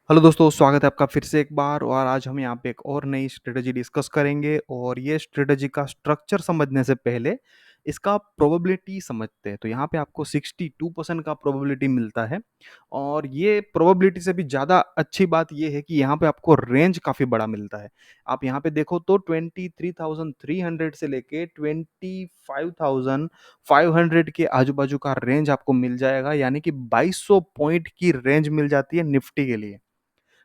Hello दोस्तों, स्वागत है आपका फिर से एक बार। और आज हम यहाँ पे एक और नई स्ट्रेटजी डिस्कस करेंगे। और ये स्ट्रेटजी का स्ट्रक्चर समझने से पहले इसका प्रोबेबिलिटी समझते हैं। तो यहाँ पे आपको 62% का प्रोबेबिलिटी मिलता है। और ये प्रोबेबिलिटी से भी ज़्यादा अच्छी बात ये है कि यहाँ पे आपको रेंज काफ़ी बड़ा मिलता है। आप यहाँ पे देखो तो 23,300 से लेके 25,500 के आजू बाजू का रेंज आपको मिल जाएगा, यानी कि 2200 पॉइंट की रेंज मिल जाती है निफ्टी के लिए।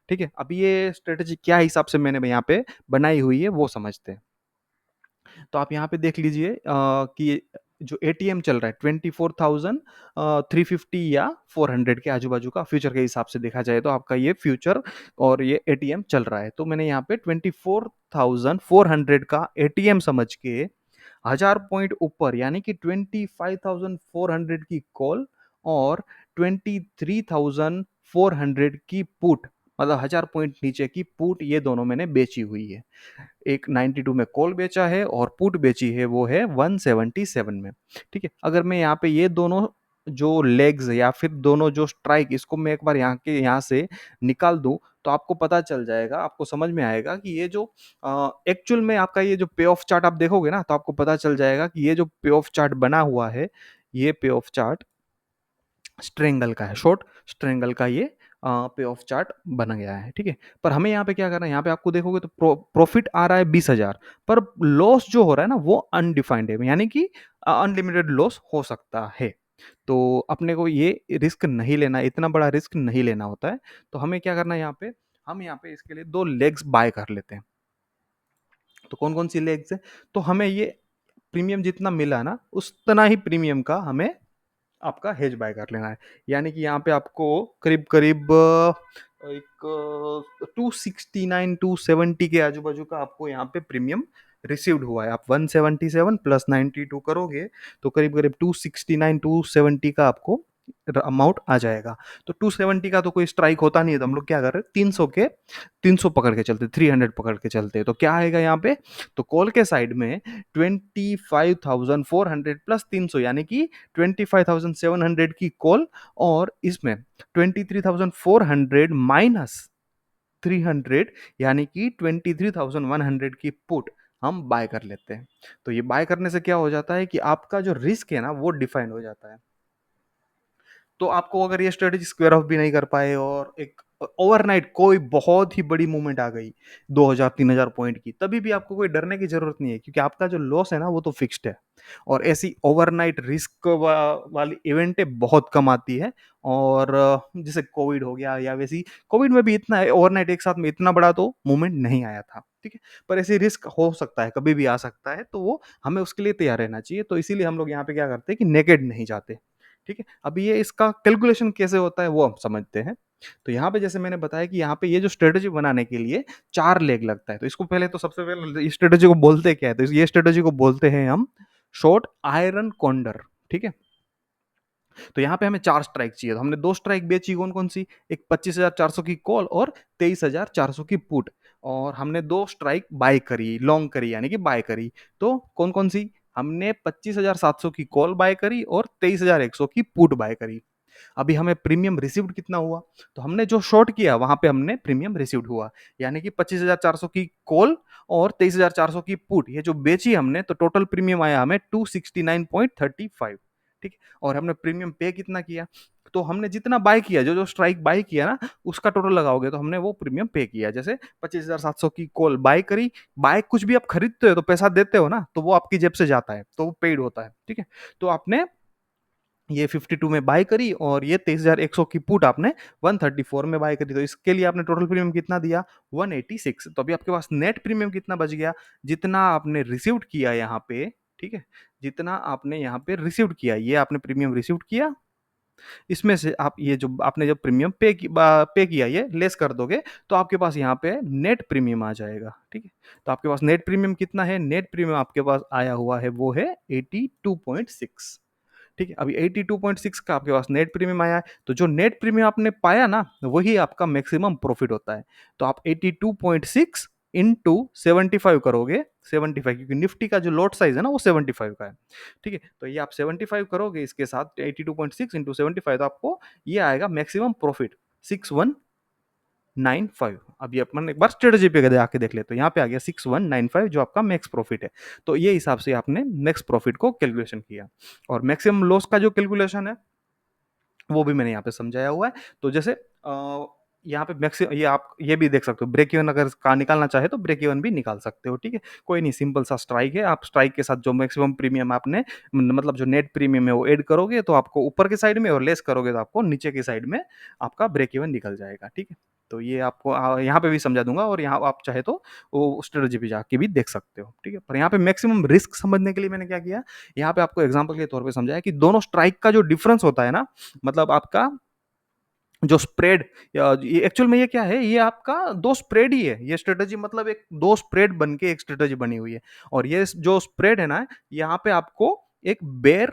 ठीक है, अब ये स्ट्रेटजी क्या हिसाब से मैंने यहाँ पे बनाई हुई है वो समझते हैं। तो आप यहाँ पे देख लीजिए कि जो एटीएम चल रहा है 24,350 या 400 के आजू बाजू का फ्यूचर के हिसाब से देखा जाए तो आपका ये फ्यूचर और ये एटीएम चल रहा है। तो मैंने यहाँ पे 24,400 का एटीएम समझ के 1000 पॉइंट ऊपर यानी कि 25,400 की कॉल और 23,400 की पुट, मतलब 1000 पॉइंट नीचे की पुट, ये दोनों मैंने बेची हुई है। एक 92 में कॉल बेचा है और पुट बेची है वो है 177 में। ठीक है, अगर मैं यहाँ पे ये दोनों जो लेग्स या फिर दोनों जो स्ट्राइक, इसको मैं एक बार यहाँ से निकाल दूं तो आपको पता चल जाएगा, आपको समझ में आएगा कि ये जो एक्चुअल में आपका ये जो पे ऑफ चार्ट आप देखोगे ना तो आपको पता चल जाएगा कि ये जो पे ऑफ चार्ट बना हुआ है, ये पे ऑफ चार्ट स्ट्रेंगल का है, शॉर्ट स्ट्रेंगल का ये पे ऑफ चार्ट बन गया है। ठीक है, पर हमें यहाँ पे क्या करना है, यहाँ पे आपको देखोगे तो प्रॉफिट आ रहा है 20,000, पर लॉस जो हो रहा है ना वो अनडिफाइंड है, यानी कि अनलिमिटेड लॉस हो सकता है। तो अपने को ये रिस्क नहीं लेना, इतना बड़ा रिस्क नहीं लेना होता है। तो हमें क्या करना है यहाँ पे, हम यहाँ पे इसके लिए दो लेग्स बाय कर लेते हैं। तो कौन कौन सी लेग्स है, तो हमें ये प्रीमियम जितना मिला ना उतना ही प्रीमियम का हमें आपका हेज बाय कर लेना है। यानी कि यहाँ पे आपको करीब करीब एक 269 270 के आजू बाजू का आपको यहाँ पे प्रीमियम रिसीव्ड हुआ है। आप 177 प्लस 92 करोगे तो करीब करीब 269 270 का आपको अमाउंट आ जाएगा। तो 270 का तो कोई स्ट्राइक होता नहीं है, तो हम लोग क्या कर रहे हैं, 300 पकड़ के चलते, 300 पकड़ के चलते हैं। तो क्या आएगा यहाँ पे, तो कॉल के साइड में 25,400 प्लस 300 यानी कि 25,700 की कॉल, और इसमें 23,400 माइनस 300 यानी कि 23,100 की पुट हम बाय कर लेते हैं। तो ये बाय करने से क्या हो जाता है कि आपका जो रिस्क है ना वो डिफाइन हो जाता है। तो आपको अगर ये स्ट्रेटेजी स्क्वायर ऑफ भी नहीं कर पाए और एक ओवरनाइट कोई बहुत ही बड़ी मूवमेंट आ गई 2,000 3,000 पॉइंट की, तभी भी आपको कोई डरने की जरूरत नहीं है, क्योंकि आपका जो लॉस है ना वो तो फिक्स्ड है। और ऐसी ओवरनाइट रिस्क वाली इवेंटें बहुत कम आती है। और जैसे कोविड हो गया या वैसी, कोविड में भी इतना ओवरनाइट एक साथ में इतना बड़ा तो मूवमेंट नहीं आया था। ठीक है, पर ऐसी रिस्क हो सकता है, कभी भी आ सकता है, तो वो हमें उसके लिए तैयार रहना चाहिए। तो इसीलिए हम लोग यहाँ पे क्या करते हैं कि नेकेड नहीं जाते। ठीक है, अभी ये इसका कैलकुलेशन कैसे होता है वो हम समझते हैं। तो यहाँ पे जैसे मैंने बताया कि यहाँ पे ये जो स्ट्रेटेजी बनाने के लिए 4 लेग लगता है। तो इसको पहले तो सबसे पहले इस स्ट्रेटेजी को बोलते क्या है, तो ये स्ट्रेटेजी को बोलते हैं हम शॉर्ट आयरन कॉन्डर। ठीक है, तो यहाँ पे हमें 4 स्ट्राइक चाहिए, तो हमने 2 स्ट्राइक बेची, कौन कौन सी, एक 25,400 की कॉल और 23,400 की पुट। और हमने 2 स्ट्राइक बाय करी, लॉन्ग करी यानी कि बाय करी। तो कौन कौन सी, हमने 25,700 की कॉल बाय करी और 23,100 की पुट बाय करी। अभी हमें प्रीमियम रिसीव्ड कितना हुआ, तो हमने जो शॉर्ट किया वहां पे हमने प्रीमियम रिसीव्ड हुआ, यानी कि 25,400 की कॉल और 23,400 की पुट, ये जो बेची हमने, तो टोटल प्रीमियम आया हमें 269.35। ठीक है, और हमने प्रीमियम पे कितना किया, तो हमने जितना बाय किया, जो जो स्ट्राइक बाय किया ना उसका टोटल लगाओगे तो हमने वो प्रीमियम पे किया। जैसे 25,700 की कॉल बाय करी, बाय कुछ भी आप खरीदते हो तो पैसा देते हो ना, तो वो आपकी जेब से जाता है, तो वो पेड होता है। ठीक है, तो आपने ये 52 में बाय करी और ये 23,100 की पुट आपने 134 में बाय करी, तो इसके लिए आपने टोटल प्रीमियम कितना दिया, 186। तो अभी आपके पास नेट प्रीमियम कितना बच गया, जितना आपने रिसीव्ड किया यहाँ पे। ठीक है, जितना आपने यहाँ पे रिसीव्ड किया, ये आपने प्रीमियम रिसीव्ड किया, इसमें से आप ये जो आपने जब प्रीमियम पे किया ये लेस कर दोगे, तो आपके पास यहाँ पे नेट प्रीमियम आ जाएगा। ठीक है, तो आपके पास नेट प्रीमियम कितना है, नेट प्रीमियम आपके पास आया हुआ है वो है 82.6। ठीक है, अभी 82.6 का आपके पास नेट प्रीमियम आया है, तो जो नेट प्रीमियम आपने पाया ना वही आपका मैक्सिमम प्रॉफिट होता है। तो आप 82.6 इंटू 75 करोगे, 75, क्योंकि निफ्टी का जो लॉट साइज है ना वो 75 का है। ठीक है, तो ये आप 75 करोगे इसके साथ 82.6 इंटू 75, तो आपको ये आएगा मैक्सिमम प्रॉफिट 61 6,195। अभी अपन एक बार स्ट्रेटजी पे आके देख लेते हैं। यहाँ पे आ गया 6,195 जो आपका मैक्स प्रॉफिट है। तो ये हिसाब से आपने मैक्स प्रॉफिट को कैलकुलेशन किया। और मैक्सिमम लॉस का जो कैलकुलेशन है वो भी मैंने यहाँ पे समझाया हुआ है। तो जैसे यहाँ पे मैक्सिमम ये आप ये भी देख सकते हो, ब्रेक इवन अगर का निकालना चाहे तो ब्रेक इवन भी निकाल सकते हो, ठीक है? कोई नहीं, सिंपल सा स्ट्राइक है, आप स्ट्राइक के साथ जो मैक्सिमम प्रीमियम आपने मतलब जो नेट प्रीमियम है वो ऐड करोगे तो आपको ऊपर की साइड में, और लेस करोगे तो आपको नीचे की साइड में आपका ब्रेक इवन निकल जाएगा, ठीक है? तो ये आपको यहाँ पे भी समझा दूँगा, और यहाँ आप चाहे तो वो स्ट्रेटजी पे जाके भी देख सकते हो, ठीक है? पर यहाँ पे मैक्सिमम रिस्क समझने के लिए मैंने क्या किया, यहाँ पे आपको एग्ज़ाम्पल के तौर पे समझाया कि दोनों स्ट्राइक का जो डिफरेंस होता है ना, मतलब आपका जो स्प्रेड, ये एक्चुअल में ये क्या है, ये आपका दो स्प्रेड ही है। ये स्ट्रेटजी मतलब एक दो स्प्रेड बन के एक स्ट्रेटजी बनी हुई है। और ये जो स्प्रेड है ना, यहाँ पे आपको एक बेयर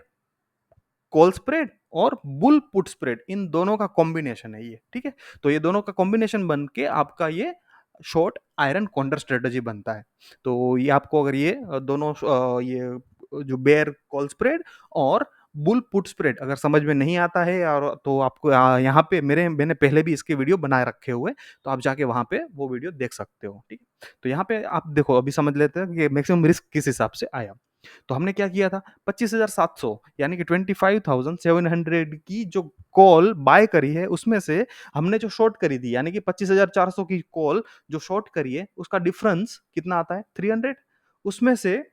कॉल स्प्रेड और बुल पुट स्प्रेड, इन दोनों का कॉम्बिनेशन है ये, ठीक है? तो ये दोनों का कॉम्बिनेशन बन के आपका ये शॉर्ट आयरन काउंटर स्ट्रेटजी बनता है। तो ये आपको अगर ये दोनों ये जो बेयर कॉल स्प्रेड और बुल पुट स्प्रेड अगर समझ में नहीं आता है, और तो आपको यहाँ पे मैंने पहले भी इसके वीडियो बनाए रखे हुए, तो आप जाके वहाँ पे वो वीडियो देख सकते हो, ठीक है? तो यहाँ पे आप देखो, अभी समझ लेते हैं कि मैक्सिमम रिस्क किस हिसाब से आया। तो हमने क्या किया था, 25,700 यानी कि 25,700 की जो कॉल बाय करी है, उसमें से हमने जो शॉर्ट करी थी यानी कि 25,400 की कॉल जो शॉर्ट करी है, उसका डिफरेंस कितना आता है, 300। उसमें से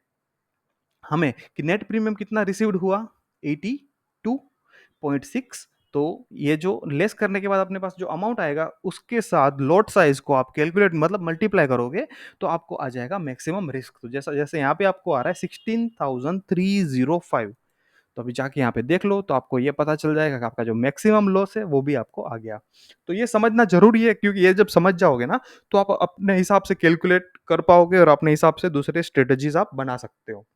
हमें कि नेट प्रीमियम कितना रिसीव्ड हुआ, 82.6। तो ये जो लेस करने के बाद अपने पास जो अमाउंट आएगा, उसके साथ लॉट साइज को आप कैलकुलेट मतलब मल्टीप्लाई करोगे, तो आपको आ जाएगा मैक्सिमम रिस्क। तो जैसा जैसे यहाँ पे आपको आ रहा है 16,305। तो अभी जाके यहाँ पे देख लो, तो आपको ये पता चल जाएगा कि आपका जो मैक्सिमम लॉस है वो भी आपको आ गया। तो ये समझना जरूरी है, क्योंकि ये जब समझ जाओगे ना, तो आप अपने हिसाब से कैलकुलेट कर पाओगे और अपने हिसाब से दूसरे स्ट्रेटेजीज आप बना सकते हो।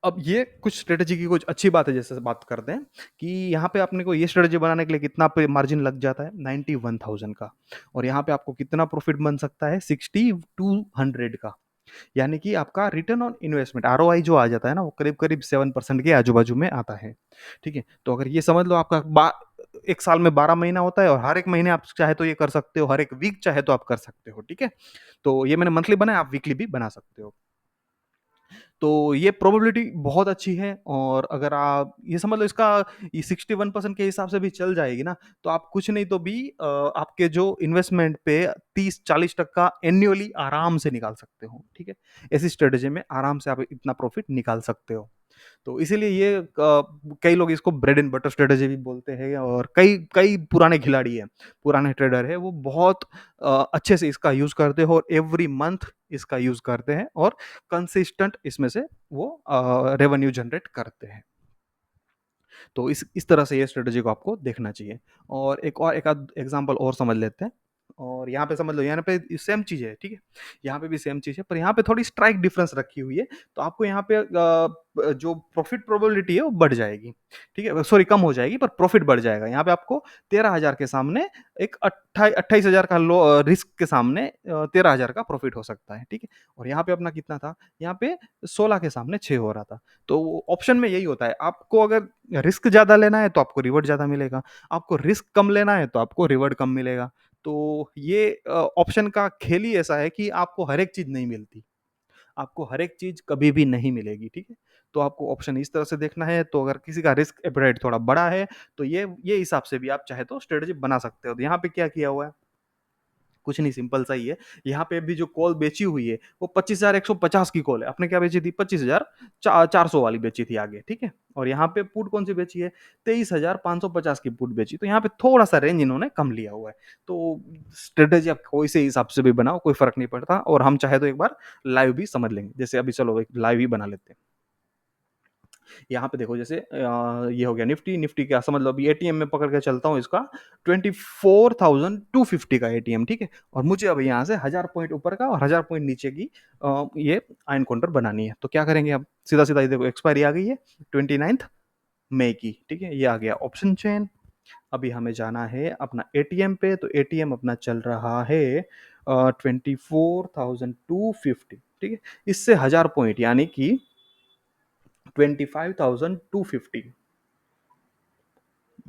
अब ये कुछ स्ट्रेटेजी की कुछ अच्छी बात है, जैसे बात करते हैं कि यहाँ पे अपने को ये स्ट्रेटेजी बनाने के लिए कितना पे मार्जिन लग जाता है, 91,000 का। और यहाँ पे आपको कितना प्रॉफिट बन सकता है, 6,200 का। यानी कि आपका रिटर्न ऑन इन्वेस्टमेंट, आरओआई जो आ जाता है ना, वो करीब करीब 7% के आजू बाजू में आता है, ठीक है? तो अगर ये समझ लो, आपका एक साल में 12 महीना होता है, और हर एक महीने आप चाहे तो ये कर सकते हो, हर एक वीक चाहे तो आप कर सकते हो, ठीक है? तो ये मैंने मंथली बनाया, आप वीकली भी बना सकते हो। तो ये प्रोबेबिलिटी बहुत अच्छी है, और अगर आप ये समझ लो, इसका ये 61% के हिसाब से भी चल जाएगी ना, तो आप कुछ नहीं तो भी आपके जो इन्वेस्टमेंट पे 30-40% एन्युअली आराम से निकाल सकते हो, ठीक है? ऐसी स्ट्रेटेजी में आराम से आप इतना प्रॉफिट निकाल सकते हो। तो इसीलिए ये कई लोग इसको ब्रेड एंड बटर स्ट्रेटेजी भी बोलते हैं, और कई कई पुराने खिलाड़ी हैं, पुराने ट्रेडर हैं, वो बहुत अच्छे से इसका यूज़ करते हो, और एवरी मंथ इसका यूज़ करते हैं, और कंसिस्टेंट इसमें से वो रेवेन्यू जनरेट करते हैं। तो इस तरह से ये स्ट्रेटेजी को आपको देखना चाहिए। और एक आध एग्जांपल और समझ लेते हैं। और यहाँ पे समझ लो, यहाँ पे सेम चीज़ है, ठीक है? यहाँ पे भी सेम चीज़ है, पर यहाँ पे थोड़ी स्ट्राइक डिफरेंस रखी हुई है। तो आपको यहाँ पे जो प्रॉफिट प्रोबेबिलिटी है वो बढ़ जाएगी, ठीक है? सॉरी, कम हो जाएगी, पर प्रॉफिट बढ़ जाएगा। यहाँ पे आपको 13,000 के सामने एक 28,000 का रिस्क के सामने 13,000 का प्रॉफिट हो सकता है, ठीक है? और यहाँ पे अपना कितना था, यहाँ पे 16 के सामने 6 हो रहा था। तो ऑप्शन में यही होता है, आपको अगर रिस्क ज़्यादा लेना है तो आपको रिवॉर्ड ज़्यादा मिलेगा, आपको रिस्क कम लेना है तो आपको रिवॉर्ड कम मिलेगा। तो ये ऑप्शन का खेल ही ऐसा है कि आपको हर एक चीज़ नहीं मिलती, आपको हर एक चीज़ कभी भी नहीं मिलेगी, ठीक है? तो आपको ऑप्शन इस तरह से देखना है। तो अगर किसी का रिस्क एपेटाइट थोड़ा बड़ा है, तो ये हिसाब से भी आप चाहे तो स्ट्रेटजी बना सकते हो। तो यहाँ पे क्या किया हुआ है, कुछ नहीं, सिंपल सा ही है। यहाँ पे भी जो कॉल बेची हुई है वो 25,150 की कॉल है। आपने क्या बेची थी, 25,400 वाली बेची थी आगे, ठीक है? और यहाँ पे पुट कौन सी बेची है, 23,550 की पुट बेची। तो यहाँ पे थोड़ा सा रेंज इन्होंने कम लिया हुआ है। तो स्ट्रेटेजी आप कोई से हिसाब से भी बनाओ, कोई फर्क नहीं पड़ता। और हम चाहे तो एक बार लाइव भी समझ लेंगे, जैसे अभी चलो एक लाइव ही बना लेते हैं। यहाँ पे देखो, जैसे ये हो गया निफ्टी। निफ्टी क्या समझ लो, अभी एटीएम में पकड़ के चलता हूँ इसका, 24,250 का एटीएम, ठीक है? और मुझे अभी यहाँ से 1,000 पॉइंट ऊपर का और 1,000 पॉइंट नीचे की ये आयन काउंटर बनानी है। तो क्या करेंगे, अब सीधा सीधा ये देखो, एक्सपायरी आ गई है 29 मई की, ठीक है? ये आ गया ऑप्शन चेन। अभी हमें जाना है अपना एटीएम पे। तो एटीएम अपना चल रहा है 24,250, ठीक है? इससे 1,000 पॉइंट यानी कि 25,250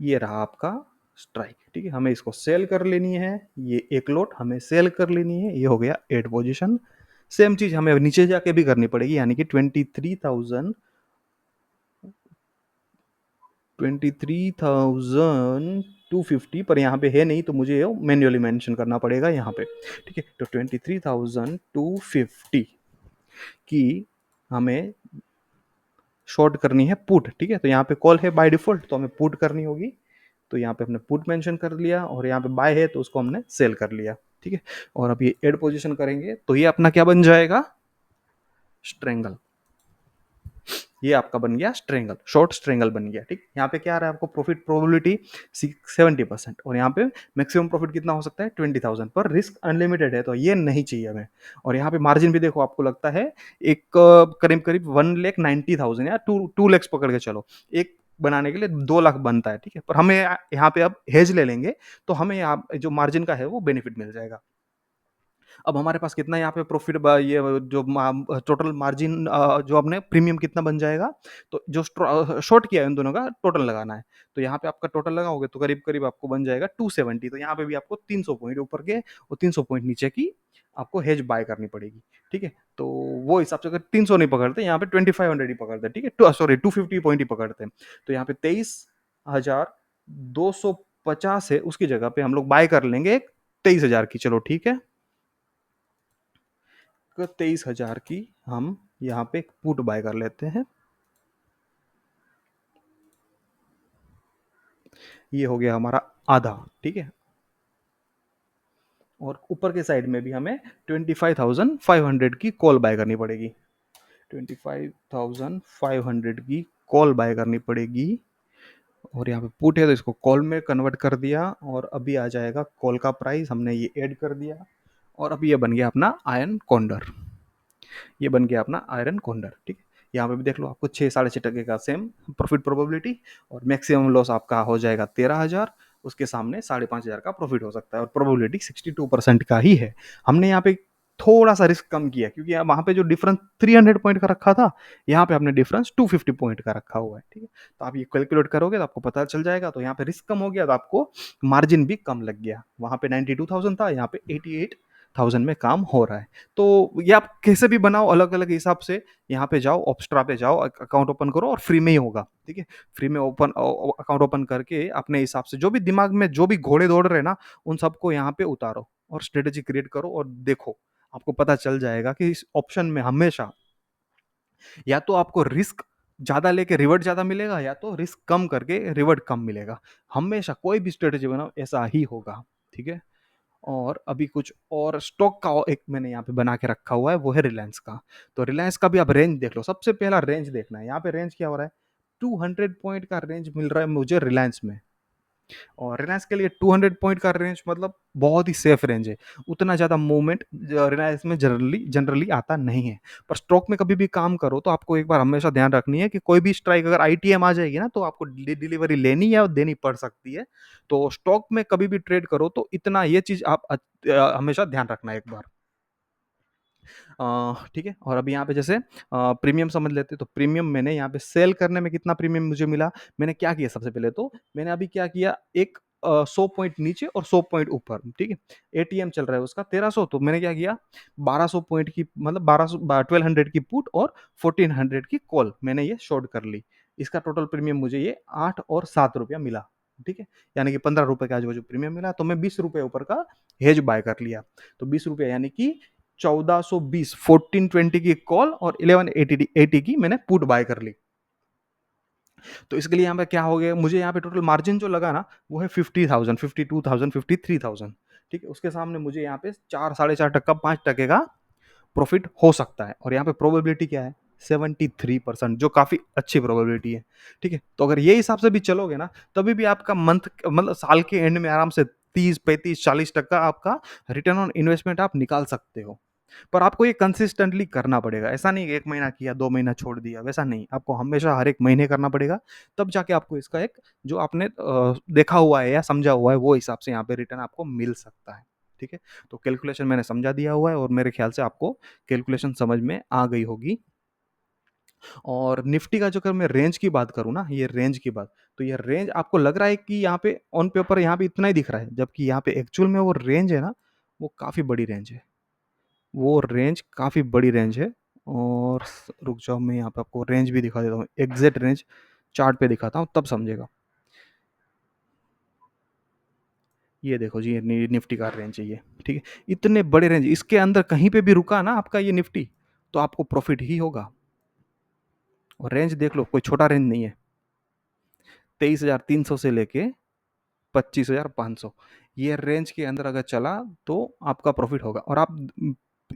ये रहा आपका स्ट्राइक, ठीक है, हमें इसको सेल कर लेनी है, ये एक लोट हमें सेल कर लेनी है, ये हो गया एड पोजीशन। सेम चीज हमें अब नीचे जाके भी करनी पड़ेगी, यानी कि 23,250 पर यहाँ पे है नहीं, तो मुझे मैन्युअली मेंशन करना पड़ेगा यहाँ पे, ठीक है। तो 23,250 की हमें शॉर्ट करनी है पुट, ठीक है। तो यहाँ पे कॉल है बाय डिफॉल्ट, तो हमें पुट करनी होगी, तो यहाँ पे हमने पुट मेंशन कर लिया, और यहाँ पे बाय है तो उसको हमने सेल कर लिया, ठीक है। और अब ये एड पोजीशन करेंगे तो ये अपना क्या बन जाएगा, स्ट्रेंगल। ये आपका बन गया स्ट्रेंगल, शॉर्ट स्ट्रेंगल बन गया, ठीक। यहाँ पे क्या आ रहा है आपको, प्रॉफिट प्रोबेबिलिटी 70%, और यहाँ पे मैक्सिमम प्रॉफिट कितना हो सकता है 20,000, पर रिस्क अनलिमिटेड है, तो ये नहीं चाहिए हमें। और यहाँ पे मार्जिन भी देखो, आपको लगता है एक करीब करीब 1,90,000 या 2 lakhs पकड़ के चलो, एक बनाने के लिए 2 लाख बनता है, ठीक है। पर हमें यहाँ पे अब हेज ले लेंगे, तो हमें यहाँ जो मार्जिन का है वो बेनिफिट मिल जाएगा। अब हमारे पास कितना यहाँ पे प्रॉफिट, ये जो टोटल मार्जिन, जो आपने प्रीमियम कितना बन जाएगा, तो जो शॉर्ट किया है उन दोनों का टोटल लगाना है, तो यहाँ पे आपका टोटल लगाओगे तो करीब करीब आपको बन जाएगा 270। तो यहाँ पे भी आपको 300 पॉइंट ऊपर के और 300 पॉइंट नीचे की आपको हेज बाय करनी पड़ेगी, ठीक है। तो वो हिसाब से अगर 300 नहीं पकड़ते, यहाँ पे 2500 ही पकड़ते, ठीक है, सॉरी 250 पॉइंट ही पकड़ते हैं, तो यहाँ पे 23,250 है, उसकी जगह पे हम लोग बाय कर लेंगे 23,000 की, चलो ठीक है। 23,000 की हम यहाँ पे पुट बाय कर लेते हैं, ये हो गया हमारा आधा, ठीक है। और ऊपर के साइड में भी हमें 25,500 की कॉल बाय करनी पड़ेगी, 25,500 की कॉल बाय करनी पड़ेगी। और यहाँ पे पुट है तो इसको कॉल में कन्वर्ट कर दिया, और अभी आ जाएगा कॉल का प्राइस, हमने ये ऐड कर दिया, और अभी ये बन गया अपना आयरन कॉन्डर, ये बन गया अपना आयरन कॉन्डर, ठीक है। यहाँ पे भी देख लो, आपको 6-6.5% का सेम प्रॉफिट प्रोबेबिलिटी, और मैक्सिमम लॉस आपका हो जाएगा 13,000, उसके सामने 5,500 का प्रॉफिट हो सकता है, और प्रोबेबिलिटी 62% का ही है। हमने यहाँ पे थोड़ा सा रिस्क कम किया, क्योंकि वहां पे जो डिफरेंस 300 पॉइंट का रखा था, यहाँ पे हमने डिफरेंस 250 पॉइंट का रखा हुआ है, ठीक है। तो आप ये कैलकुलेट करोगे तो आपको पता चल जाएगा, तो यहाँ पे रिस्क कम हो गया तो आपको मार्जिन भी कम लग गया, वहां पे 92,000 था, यहाँ पे 88,000 में काम हो रहा है। तो ये आप कैसे भी बनाओ अलग अलग हिसाब से, यहाँ पे जाओ, ऑप्स्ट्रा पे जाओ, अकाउंट ओपन करो, और फ्री में ही होगा, ठीक है। फ्री में ओपन अकाउंट ओपन करके अपने हिसाब से जो भी दिमाग में जो भी घोड़े दौड़ रहे हैं ना, उन सबको यहाँ पे उतारो और स्ट्रेटेजी क्रिएट करो, और देखो आपको पता चल जाएगा कि इस ऑप्शन में हमेशा या तो आपको रिस्क ज्यादा लेके रिवर्ट ज्यादा मिलेगा, या तो रिस्क कम करके रिवर्ट कम मिलेगा। हमेशा कोई भी स्ट्रेटेजी बनाओ ऐसा ही होगा, ठीक है। और अभी कुछ और स्टॉक का एक मैंने यहाँ पे बना के रखा हुआ है, वो है रिलायंस का। तो रिलायंस का भी आप रेंज देख लो, सबसे पहला रेंज देखना है, यहाँ पे रेंज क्या हो रहा है, 200 पॉइंट का रेंज मिल रहा है मुझे रिलायंस में। और रिलायंस के लिए 200 पॉइंट का रेंज मतलब बहुत ही सेफ रेंज है, उतना ज़्यादा मूवमेंट रिलायंस में जनरली जनरली आता नहीं है। पर स्टॉक में कभी भी काम करो तो आपको एक बार हमेशा ध्यान रखनी है कि कोई भी स्ट्राइक अगर आईटीएम आ जाएगी ना, तो आपको डिलीवरी लेनी या देनी पड़ सकती है। तो स्टॉक में कभी भी ट्रेड करो तो इतना ये चीज़ आप हमेशा ध्यान रखना एक बार। ठीक है। और अभी यहाँ पे जैसे प्रीमियम समझ लेते हैं, तो प्रीमियम मैंने यहाँ पे सेल करने में कितना प्रीमियम मुझे मिला, मैंने क्या किया सबसे पहले, तो मैंने अभी क्या किया, एक 100 पॉइंट नीचे और 100 पॉइंट ऊपर, ठीक है। एटीएम चल रहा है उसका 1300, तो मैंने क्या किया, 1200 पॉइंट की मतलब 1200 की पुट और 1400 की कॉल मैंने ये शॉर्ट कर ली। इसका टोटल प्रीमियम मुझे ये 8 और 7 रुपया मिला, ठीक है। यानी कि 15 रुपए का जो प्रीमियम मिला, तो मैं 20 रुपए ऊपर का हेज बाय कर लिया। तो 20 रुपया यानी कि 1420, 1420 की कॉल और 1180 की मैंने पुट बाय कर ली। तो इसके लिए यहाँ पे क्या हो गया, मुझे यहाँ पे टोटल मार्जिन जो लगा ना, वो है 50,000, 52,000, 53,000, ठीक है। उसके सामने मुझे यहाँ पे 4-4.5%, 5% का प्रॉफिट हो सकता है, और यहाँ पे प्रोबेबिलिटी क्या है, 73%, जो काफी अच्छी प्रोबेबिलिटी है, ठीक है। तो अगर ये हिसाब से भी चलोगे ना, तभी भी आपका मंथ मतलब साल के एंड में आराम से 30, 35, 40% आपका रिटर्न ऑन इन्वेस्टमेंट आप निकाल सकते हो। पर आपको ये कंसिस्टेंटली करना पड़ेगा, ऐसा नहीं 1 महीना किया 2 महीना छोड़ दिया, वैसा नहीं, आपको हमेशा हर एक महीने करना पड़ेगा, तब जाके आपको इसका एक जो आपने देखा हुआ है या समझा हुआ है वो हिसाब से यहाँ पे रिटर्न आपको मिल सकता है, ठीक है। तो कैलकुलेशन मैंने समझा दिया हुआ है, और मेरे ख्याल से आपको कैलकुलेशन समझ में आ गई होगी। और निफ्टी का जो अगर मैं रेंज की बात करूँ ना, ये रेंज की बात, तो ये रेंज आपको लग रहा है कि यहाँ पे ऑन पेपर यहाँ पे इतना ही दिख रहा है, जबकि यहाँ पे एक्चुअल में वो रेंज है ना, वो काफ़ी बड़ी रेंज है। वो रेंज काफ़ी बड़ी रेंज है। और रुक जाओ, मैं यहाँ पे आपको रेंज भी दिखा देता हूँ, एग्जैक्ट रेंज चार्ट पे दिखाता हूँ तब समझेगा। ये देखो जी, ये निफ्टी का रेंज है ये, ठीक है। इतने बड़े रेंज, इसके अंदर कहीं पे भी रुका ना आपका ये निफ्टी, तो आपको प्रॉफिट ही होगा। और रेंज देख लो, कोई छोटा रेंज नहीं है। 23,300 से लेके 25,500, ये रेंज के अंदर अगर चला तो आपका प्रॉफिट होगा। और आप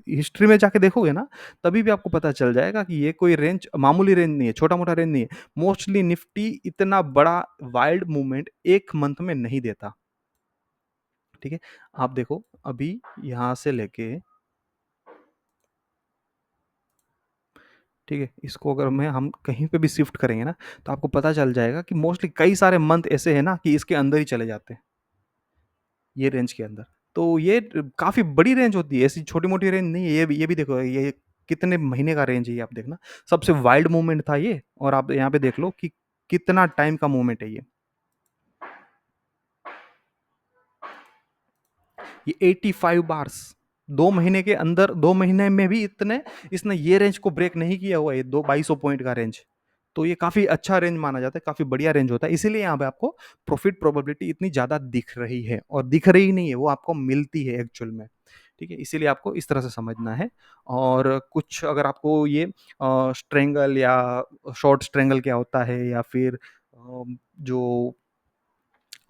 हिस्ट्री में जाके देखोगे ना, तभी भी आपको पता चल जाएगा कि ये कोई रेंज मामूली रेंज नहीं है, छोटा मोटा रेंज नहीं है। मोस्टली निफ्टी इतना बड़ा वाइल्ड मूवमेंट एक मंथ में नहीं देता, ठीक है। आप देखो अभी यहाँ से लेके, ठीक है, इसको अगर मैं हम कहीं पे भी शिफ्ट करेंगे ना, तो आपको पता चल जाएगा कि मोस्टली कई सारे मंथ ऐसे हैं ना कि इसके अंदर ही चले जाते हैं, ये रेंज के अंदर। तो ये काफ़ी बड़ी रेंज होती है, ऐसी छोटी-मोटी रेंज नहीं है। ये भी देखो, ये कितने महीने का रेंज है ये आप देखना। सबसे वाइल्ड मूवमेंट था ये, और आप यहाँ पे देख लो कि कितना टाइम का मूवमेंट है ये। ये 85 बार्स 2 महीने के अंदर, 2 महीने में भी इतने इसने ये रेंज को ब्रेक नहीं किया हुआ है, 2200 पॉइंट का रेंज। तो ये काफ़ी अच्छा रेंज माना जाता है, काफ़ी बढ़िया रेंज होता है। इसीलिए यहाँ पे आपको प्रॉफिट प्रोबेबिलिटी इतनी ज़्यादा दिख रही है, और दिख रही नहीं है, वो आपको मिलती है एक्चुअल में, ठीक है? इसीलिए आपको इस तरह से समझना है। और कुछ अगर आपको ये स्ट्रेंगल या शॉर्ट स्ट्रेंगल क्या होता है, या फिर जो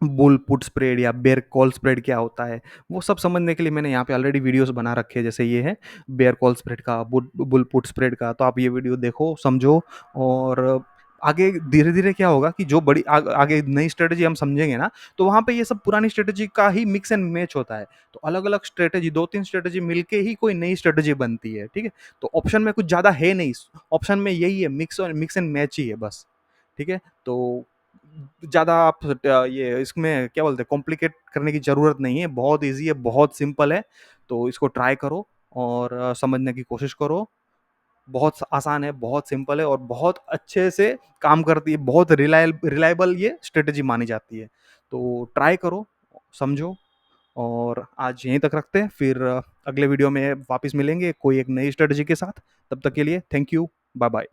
बुल पुट स्प्रेड या बेयर कॉल स्प्रेड क्या होता है, वो सब समझने के लिए मैंने यहाँ पे ऑलरेडी वीडियोस बना रखे हैं। जैसे ये है बेयर कॉल स्प्रेड का, बुल पुट स्प्रेड का, तो आप ये वीडियो देखो, समझो। और आगे धीरे धीरे क्या होगा कि जो बड़ी आगे नई स्ट्रेटेजी हम समझेंगे ना, तो वहाँ पे ये सब पुरानी स्ट्रेटेजी का ही मिक्स एंड मैच होता है। तो अलग अलग स्ट्रेटेजी, 2-3 स्ट्रेटेजी मिलके ही कोई नई स्ट्रेटेजी बनती है, ठीक है। तो ऑप्शन में कुछ ज़्यादा है नहीं, ऑप्शन में यही है, मिक्स एंड मैच ही है बस, ठीक है। तो ज़्यादा आप ये इसमें क्या बोलते हैं, कॉम्प्लिकेट करने की ज़रूरत नहीं है, बहुत ईज़ी है, बहुत सिंपल है। तो इसको ट्राई करो और समझने की कोशिश करो। बहुत आसान है, बहुत सिंपल है, और बहुत अच्छे से काम करती है, बहुत रिलायबल ये स्ट्रेटेजी मानी जाती है। तो ट्राई करो, समझो। और आज यहीं तक रखते हैं, फिर अगले वीडियो में वापस मिलेंगे कोई एक नई स्ट्रेटेजी के साथ। तब तक के लिए थैंक यू, बाय बाय।